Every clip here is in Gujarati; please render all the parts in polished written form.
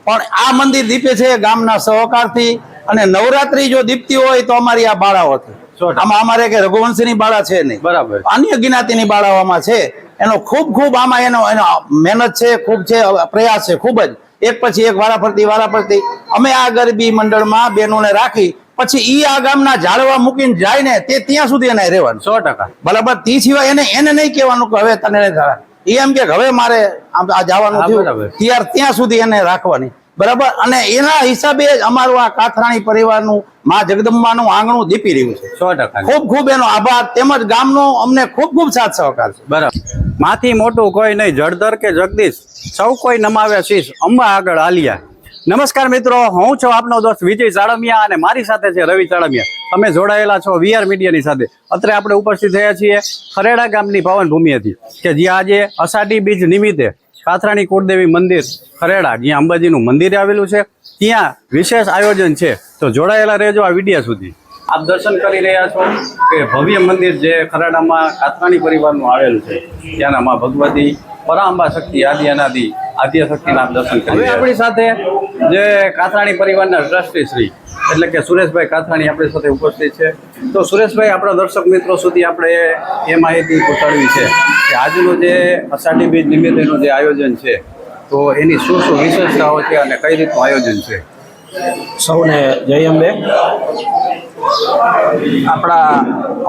પણ આ મંદિર દીપે છે ગામના સહકારથી, અને નવરાત્રી જો દીપતી હોય તો અમારી આ બાળાઓથી. આમાં અમારે કે રઘુવંશીની બાળા છે નહીં, બરાબર, અન્ય જ્ઞાતિની બાળાઓમાં છે. એનો ખૂબ આમાં એનો મહેનત છે, ખૂબ છે, પ્રયાસ છે, ખૂબ જ. એક પછી એક વારાફરતી અમે આ ગરબી મંડળમાં બહેનોને રાખી, પછી ઈ આ ગામના ઝાડવા મૂકીને જાય ને તે ત્યાં સુધી એને રહેવાનું. 100%. બરાબર. તે સિવાય એને નહીં કહેવાનું કે હવે તને એમ કે હવે મારે આ જવાનું થયું ત્યાં સુધી એને રાખવાની. બરાબર. અને એના હિસાબે જ અમારું આ કાથરાણી પરિવારનું માં જગદંબાનું આંગણું દીપી રહ્યું છે. 100%. ખૂબ એનો આભાર, તેમજ ગામનો અમને ખૂબ સાથ સહકાર છે. બરાબર. માથી મોટું કોઈ નહીં, જળધર કે જગદીશ સૌ કોઈ નમાવે શીશ, અંબા આગળ આલિયા. નમસ્કાર મિત્રો, હું છું આપનો દોસ્ત વિજય ચાળમિયા અને મારી સાથે છે રવિ ચાળમિયા. તમે જોડાયેલા છો વીઆર મીડિયાની સાથે. અત્યારે આપણે ઉપસ્થિત થયા છીએ ખરેડા ગામની પાવન ભૂમિ હતી કે જ્યાં આજે અષાઢી બીજ નિમિત્તે કાથરાણી કુળદેવી મંદિર ખરેડા, જ્યાં અંબાજીનું મંદિર આવેલું છે, ત્યાં વિશેષ આયોજન છે. તો જોડાયેલા રહેજો આ વિડીયો સુધી. આપ દર્શન કરી રહ્યા છો કે ભવ્ય મંદિર જે ખરેડામાં કાથરાણી પરિવારનું આવેલું છે, ત્યાંના માં ભગવતી પરાંબા શક્તિ આદ્ય શક્તિના આપ દર્શન કરી. હવે આપણી સાથે જે કાથરાણી પરિવારના ટ્રસ્ટી શ્રી એટલે કે સુરેશભાઈ કાથરાણી આપણી સાથે ઉપસ્થિત છે. તો સુરેશભાઈ, આપણા દર્શક મિત્રો સુધી આપણે એ માહિતી પહોંચાડવી છે કે આજનું જે અષાઢી બીજ નિમિત્તેનું જે આયોજન છે, તો એની શું વિશેષતાઓ છે અને કઈ રીતનું આયોજન છે? સૌને જય અંબે. આપણા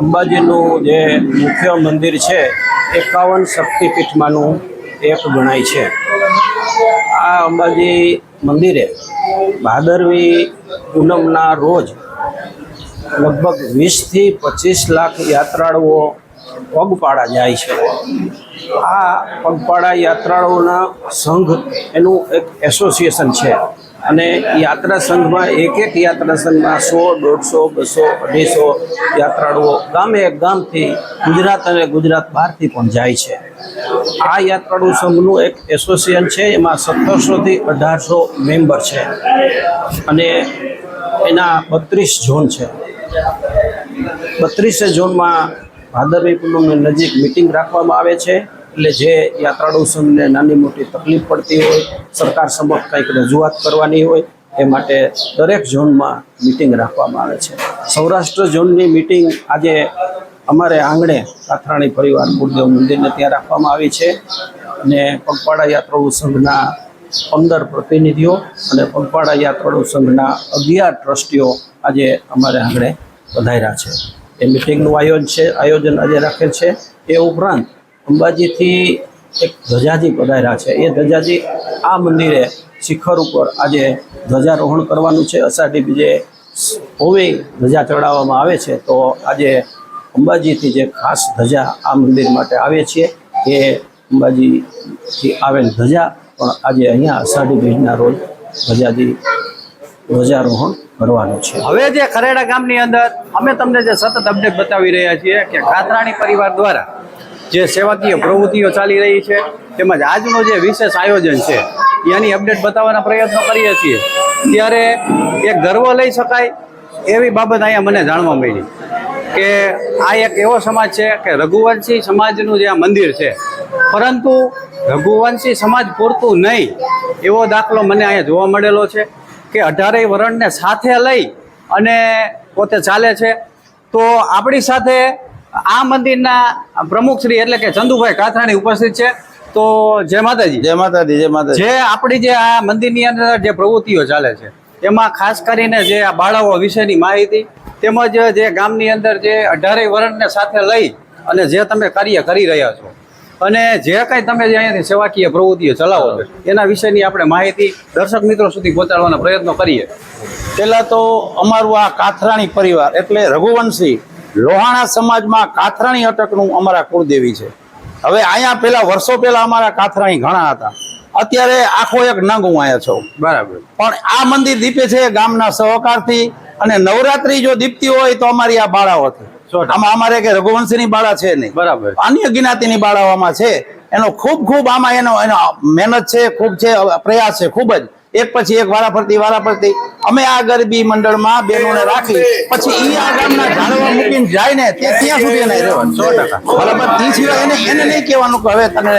અંબાજીનું જે મુખ્ય મંદિર છે 51 શક્તિપીઠમાંનું એક ગણાય છે. આ અંબાજી મંદિરે ભાદરવી પૂનમના રોજ લગભગ 20થી 25 લાખ યાત્રાળુઓ પગપાળા જાય છે. આ પગપાળા યાત્રાળુઓના સંઘ એનું એક એસોસિએશન છે, અને યાત્રા સંઘમાં એક યાત્રા સંઘમાં 100, 150, 200 યાત્રાળુઓ ગામથી ગુજરાત અને ગુજરાત બહારથી પણ જાય છે. આ યાત્રાળુ સંઘનું એક એસોસિએશન છે, એમાં 1700થી 1800 મેમ્બર છે, અને એના 32 ઝોન છે. 32 ઝોનમાં ભાદરવી પૂનમની નજીક મિટિંગ રાખવામાં આવે છે. એટલે જે યાત્રાળુ સંઘને નાની મોટી તકલીફ પડતી હોય, સરકાર સમક્ષ કંઈક રજૂઆત કરવાની હોય, એ માટે દરેક ઝોનમાં મિટિંગ રાખવામાં આવે છે. સૌરાષ્ટ્ર ઝોનની મિટિંગ આજે અમારે આંગણે કાથરાણી પરિવાર કુળદેવ મંદિરને ત્યાં રાખવામાં આવી છે, અને પગપાળા યાત્રાળુ સંઘના 15 પ્રતિનિધિઓ અને પગપાળા યાત્રાળુ સંઘના 11 ટ્રસ્ટીઓ આજે અમારે આંગણે પધાર્યા છે. એ મિટિંગનું આયોજન આજે રાખેલ છે. એ ઉપરાંત અંબાજીથી એક ધજાજી પધાર્યા છે. એ ધજાજી આ મંદિરે શિખર ઉપર આજે ધ્વજારોહણ કરવાનું છે. અષાઢી બીજે હોવી ધજા ચડાવવામાં આવે છે, તો આજે અંબાજીથી જે ખાસ ધજા આ મંદિર માટે આવે છે, એ અંબાજીથી આવેલ ધજા પણ આજે અહીંયા અષાઢી બીજના રોજ ધ્વજારોહણ કરવાનું છે. હવે જે ખરેડા ગામની અંદર અમે તમને જે સતત અપડેટ બતાવી રહ્યા છીએ કે કાથરાણી પરિવાર દ્વારા જે સેવાકીય પ્રવૃત્તિઓ ચાલી રહી છે, તેમજ આજનું જે વિશેષ આયોજન છે એની અપડેટ બતાવવાના પ્રયત્નો કરીએ છીએ. ત્યારે એક ગર્વ લઈ શકાય એવી બાબત અહીંયા મને જાણવા મળી કે આ એક એવો સમાજ છે કે રઘુવંશી સમાજનું જે આ મંદિર છે, પરંતુ રઘુવંશી સમાજ પૂરતું નહીં એવો દાખલો મને અહીંયા જોવા મળેલો છે કે 18 વરણને સાથે લઈ અને પોતે ચાલે છે. તો આપણી સાથે આ મંદિરના પ્રમુખ શ્રી એટલે કે ચંદુભાઈ કાથરાણી ઉપસ્થિત છે. તો જય માતાજી. જય માતાજી. જય માતાજી. જે આપણી જે આ મંદિરની અંદર જે પ્રવૃત્તિઓ ચાલે છે, એમાં ખાસ કરીને જે આ બાળાઓ વિશેની માહિતી, તેમજ જે ગામની અંદર જે 18 વરણને સાથે લઈ અને જે તમે કાર્ય કરી રહ્યા છો, અને જે કંઈ તમે જે અહીંયાથી સેવાકીય પ્રવૃત્તિઓ ચલાવો છો, એના વિશેની આપણે માહિતી દર્શક મિત્રો સુધી પહોંચાડવાના પ્રયત્નો કરીએ. પહેલાં તો અમારું આ કાથરાણી પરિવાર એટલે રઘુવંશી લોહાણા સમાજમાં કાથરાણી અટકનું અમારા કુળદેવી છે. હવે અહીંયા પહેલા વર્ષો પહેલા અમારા કાથરાણી ઘણા હતા. અત્યારે આખો એક નંગ હું અહીંયા છું. બરાબર. પણ આ મંદિર દીપે છે ગામના સહકારથી, અને નવરાત્રી જો દીપતી હોય તો અમારી આ બાળાઓથી. આમાં અમારે કે રઘુવંશીની બાળા છે નહીં, બરાબર, અન્ય જ્ઞાતિની બાળાઓમાં છે. એનો ખૂબ આમાં એનો મહેનત છે, ખૂબ છે, પ્રયાસ છે, ખૂબ જ. એક પછી એક વારાફરતી અમે આ ગરબી મંડળમાં બહેનોને રાખી, પછી ઈ આ ગામના ઝાડવા મૂકીને જાય ને ત્યાં સુધી એને રહેવાનું. 100%. બરાબર. તે સિવાય એને નહીં કહેવાનું કે હવે તને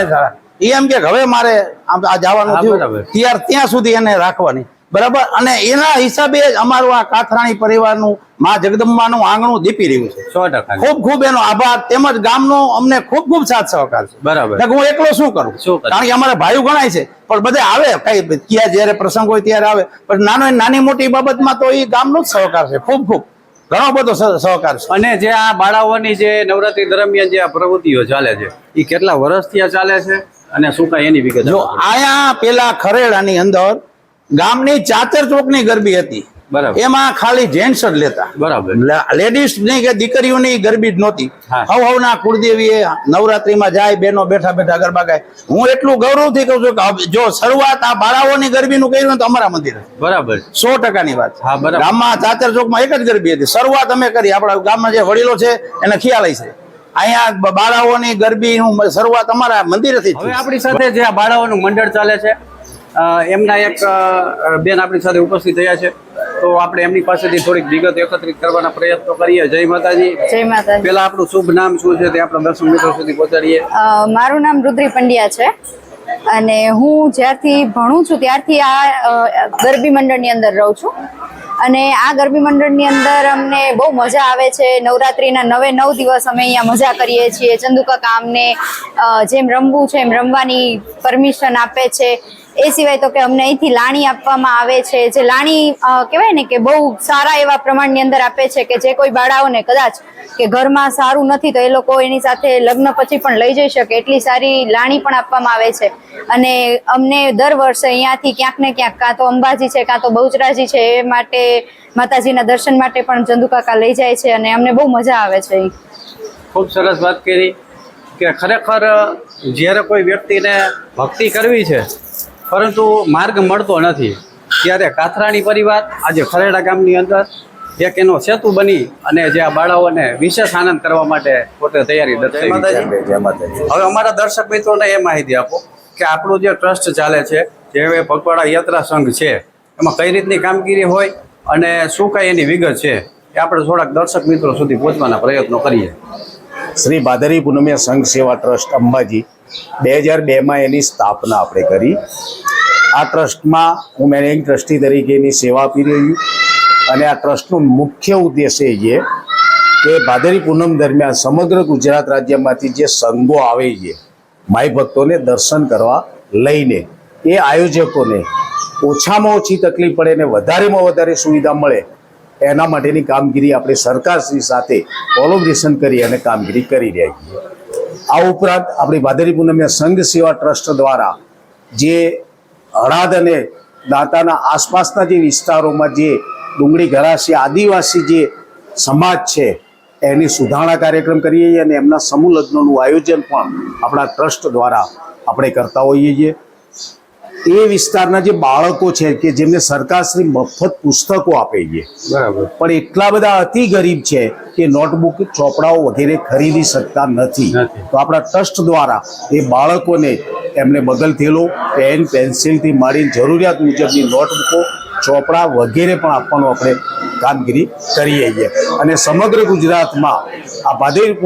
એ એમ કે હવે મારે આ જવાનું હા, થયું બરાબર. ત્યાં સુધી એને રાખવાની, બરાબર. અને એના હિસાબે જ અમારું આ કાથરાણી પરિવારનું મા જગદંબાનું આંગણું દીપી રહ્યું છે. 100%. ખૂબ ખૂબ એનો આભાર, તેમજ ગામનો અમને ખૂબ ખૂબ સાથ સહકાર છે. બરાબર. નકર હું એકલો શું કરું? શું કરું? કારણ કે અમારા ભાઈઓ ગણાય છે, પણ બધે આવે કઈ ક્યાં જયારે પ્રસંગ હોય ત્યારે આવે, પણ નાની મોટી બાબતમાં તો એ ગામનો જ સહકાર છે. ખૂબ ખૂબ ઘણો બધો સહકાર છે. અને જે આ બાળાઓની જે નવરાત્રી દરમિયાન જે આ પ્રવૃત્તિઓ ચાલે છે એ કેટલા વર્ષથી આ ચાલે છે અને શું કાંઈ એની વિગત જો આપો. આયા પેલા ખરેડાની અંદર ગામની ચાચર ચોકની ગરબી હતી, બરાબર. એમાં ખાલી જેન્ટ્સ જ લેતા, બરાબર. લેડીઝ ની કે દીકરીઓની ગરબી જ નહોતી. હા. હવના કુળદેવીએ નવરાત્રીમાં જાય, બેનો બેઠા બેઠા ગરબા ગાય. હું એટલું ગૌરવથી કહું છું કે જો શરૂઆત આ બાળાઓની ગરબીનું કર્યું તો અમારા મંદિર બરાબર. 100%ની વાત. હા, બરાબર. ગામમાં ચાચર ચોકમાં એક જ ગરબી હતી, શરૂઆત અમે કરી. આપણા ગામમાં જે વડીલો છે એને ખ્યાલ છે. અહીંયા બાળાઓની ગરબીનું શરૂઆત અમારા મંદિરેથી જ હવે થઈ. આપણી સાથે જે આ બાળાઓનું મંડળ ચાલે છે એમના એક બેન આપણી સાથે ઉપસ્થિત થયા છે, તો આપણે એમની પાસેથી થોડીક વિગત એકત્રિત કરવાના પ્રયત્નો કરીએ. જય માતાજી. જય માતાજી. પેલા આપણું શુભ નામ શું છે તે આપણા દર્શક મિત્રો સુધી પહોંચાડીએ. મારું નામ રુદ્રી પંડ્યા છે અને હું જ્યારથી ભણું છું ત્યારથી આ ગરબી મંડળની અંદર રહું છું. અને આ ગરબી મંડળની અંદર અમને બહુ મજા આવે છે. નવરાત્રિના 9 દિવસ અમે અહીંયા મજા કરીએ છીએ. ચંદુકાકા અમને જેમ રમવું છે એમ રમવાની પરમિશન આપે છે. એ સિવાય તો કે અમને અહીંથી લાણી આપવામાં આવે છે, જે લાણી કહેવાય ને કે બહુ સારા એવા પ્રમાણની અંદર આપે છે કે જે કોઈ બાળાઓને કદાચ કે ઘરમાં સારું નથી તો એ લોકો એની સાથે લગ્ન પછી પણ લઈ જઈ શકે એટલી સારી લાણી પણ આપવામાં આવે છે. અને અમને દર વર્ષે અહીંયાથી ક્યાંક ને ક્યાંક કાં તો અંબાજી છે કાં તો બહુચરાજી છે એ માટે માતાજીના દર્શન માટે પણ ચંદુકાકા લઈ જાય છે અને અમને બહુ મજા આવે છે. ખૂબ સરસ વાત કરી કે ખરેખર જ્યારે કોઈ વ્યક્તિને ભક્તિ કરવી છે પરંતુ માર્ગ મળતો નથી ત્યારે કાથરાણી પરિવાર આજે ખરેડા ગામની અંદર એક એનો સેતુ બની અને જે આ બાળાઓને વિશેષ આનંદ કરવા માટે પોતે તૈયારી દર્શાવી છે. હવે અમારા દર્શક મિત્રોને એ માહિતી આપો કે આપણું જે ટ્રસ્ટ ચાલે છે, જે પગપાળા યાત્રા સંઘ છે, એમાં કઈ રીતની કામગીરી હોય અને શું કાંઈ એની વિગત છે એ આપણે થોડાક દર્શક મિત્રો સુધી પહોંચવાના પ્રયત્નો કરીએ. શ્રી ભાદરવી પૂનમિયા સંઘ સેવા ટ્રસ્ટ અંબાજી 2002માં એની સ્થાપના આપણે કરી. આ ટ્રસ્ટમાં હું મેનેજિંગ ટ્રસ્ટી તરીકેની સેવા આપી રહ્યો છું અને આ ટ્રસ્ટનો મુખ્ય ઉદ્દેશ્ય એ છે કે ભાદરવી પૂનમ દરમિયાન સમગ્ર ગુજરાત રાજ્યમાંથી જે સંઘો આવે છે માઈ ભક્તોને દર્શન કરવા લઈને એ આયોજકોને ઓછામાં ઓછી તકલીફ પડે ને વધારેમાં વધારે સુવિધા મળે એના માટેની કામગીરી આપણે સરકારશ્રી સાથે કોલોબરેશન કરી અને કામગીરી કરી રહ્યા છીએ. આ ઉપરાંત આપણી ભાદરવી પૂનમિયા સંઘ સેવા ટ્રસ્ટ દ્વારા જે હળાદ અને દાંતાના આસપાસના જે વિસ્તારોમાં જે ડુંગળી ઘરાસી આદિવાસી જે સમાજ છે એની સુધારણા કાર્યક્રમ કરીએ છીએ અને એમના સમૂહ લગ્નનું આયોજન પણ આપણા ટ્રસ્ટ દ્વારા આપણે કરતા હોઈએ છીએ. એ વિસ્તારના જે બાળકો છે કે જેમને સરકારશ્રી મફત પુસ્તકો આપે છે, બરાબર, પણ એટલા બધા અતિ ગરીબ છે કે નોટબુક ચોપડાઓ વગેરે ખરીદી શકતા નથી. તો આપણા ટ્રસ્ટ દ્વારા એ બાળકોને એમને બગલ થેલો, પેન, પેન્સિલથી માંડીને જરૂરિયાત મુજબની નોટબુકો, ચોપડા વગેરે પણ આપવાનું આપણે કામગીરી કરીએ છીએ. અને સમગ્ર ગુજરાતમાં આ ભાદરવી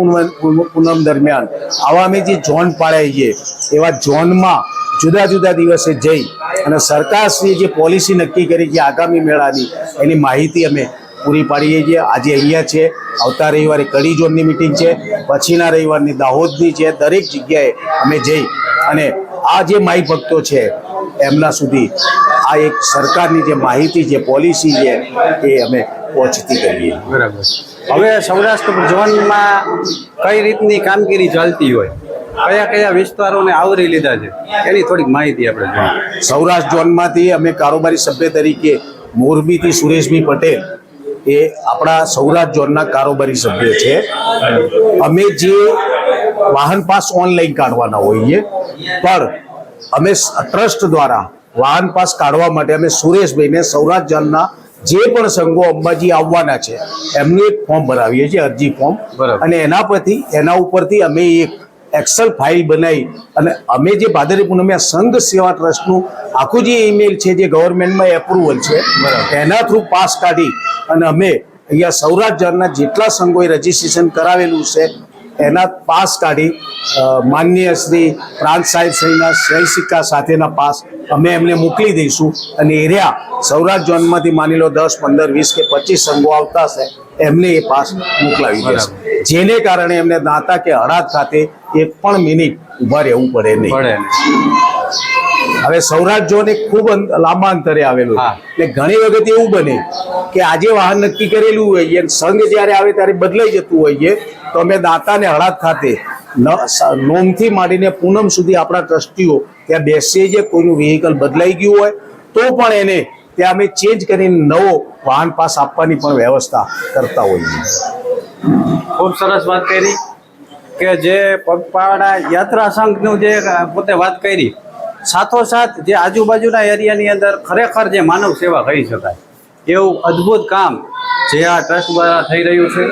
પૂનમ દરમિયાન આવા અમે જે ઝોન પાડ્યા છીએ એવા ઝોનમાં જુદા જુદા દિવસે જઈ અને સરકારશ્રીએ જે પોલિસી નક્કી કરી છે આગામી મેળાની એની માહિતી અમે પૂરી પાડીએ છીએ. આજે અહીંયા છે, આવતા રવિવારે કડી ઝોનની મિટિંગ છે, પછીના રવિવારની દાહોદની છે. દરેક જગ્યાએ અમે જઈ અને આ જે માઈ ભક્તો છે એમના સુધી આ એક સરકારની જે માહિતી છે, પોલિસી છે એ અમે પહોંચતી કરીએ. બરાબર. હવે સૌરાષ્ટ્ર ઝોનમાં કઈ રીતની કામગીરી ચાલતી હોય, કયા કયા વિસ્તારોને આવરી લીધા છે એની થોડીક માહિતી આપણે જોઈએ. સૌરાષ્ટ્ર ઝોનમાંથી અમે કારોબારી સભ્ય તરીકે મોરબીથી સુરેશભાઈ પટેલ એ આપણા સૌરાષ્ટ્ર ઝોનના કારોબારી સભ્ય છે. અમે જે વાહન પાસ ઓનલાઈન કાઢવાના હોઈએ પણ અમે ટ્રસ્ટ દ્વારા વાહન પાસ કાઢવા માટે અમે સુરેશભાઈને સૌરાષ્ટ્ર ઝોનના જે પણ સંઘો અંબાજી આવવાના છે એમનું એક ફોર્મ ભરાવીએ છીએ, અરજી ફોર્મ, અને એના ઉપરથી અમે એક એક્સેલ ફાઇલ બનાવી અને અમે જે ભાદરવી પૂનમિયા સંઘ સેવા ટ્રસ્ટનું આખું જે ઈમેલ છે જે ગવર્મેન્ટમાં એપ્રુવલ છે એના થ્રુ પાસ કાઢી અને અમે અહીંયા સૌરાષ્ટ્ર ઝોનના જેટલા સંઘોએ રજીસ્ટ્રેશન કરાવેલું છે એના પાસ કાઢી માનનીય શ્રી પ્રાંત સાહેબ શ્રીના સહી સિક્કા સાથેના પાસ અમે એમને મોકલી દઈશું અને એરિયા સૌરાષ્ટ્ર ઝોનમાંથી માની લો 10, 15, 20 કે 25 સંઘો આવતા હશે એમને એ પાસ મોકલાવી દેશે, જેને કારણે એમને દાંતા કે હળાદ ખાતે એક પણ મિનિટ ઊભા રહેવું પડે નહીં. હવે સૌરાષ્ટ્ર ઝોન એક ખૂબ લાંબા અંતરે આવેલું હા. એટલે ઘણી વખત એવું બને કે આજે વાહન નક્કી કરેલું હોય અને સંઘ જ્યારે આવે ત્યારે બદલાઈ જતું હોઈએ તો અમે દાંતા ને હળાદ ખાતે નોમથી માંડીને પૂનમ સુધી આપણા ટ્રસ્ટીઓ ત્યાં બેસીએ છીએ. કોઈનું વ્હીકલ બદલાઈ ગયું હોય તો પણ એને ત્યાં અમે ચેન્જ કરીને નવો વાહન પાસ આપવાની પણ વ્યવસ્થા કરતા હોઈએ. ખૂબ સરસ વાત કરી કે જે પગપાળા યાત્રા સંઘનું જે પોતે વાત કરી, સાથોસાથ જે આજુબાજુના એરિયાની અંદર ખરેખર જે માનવ સેવા કરી શકાય એવું અદ્ભુત કામ જે આ ટ્રસ્ટ દ્વારા થઈ રહ્યું છે.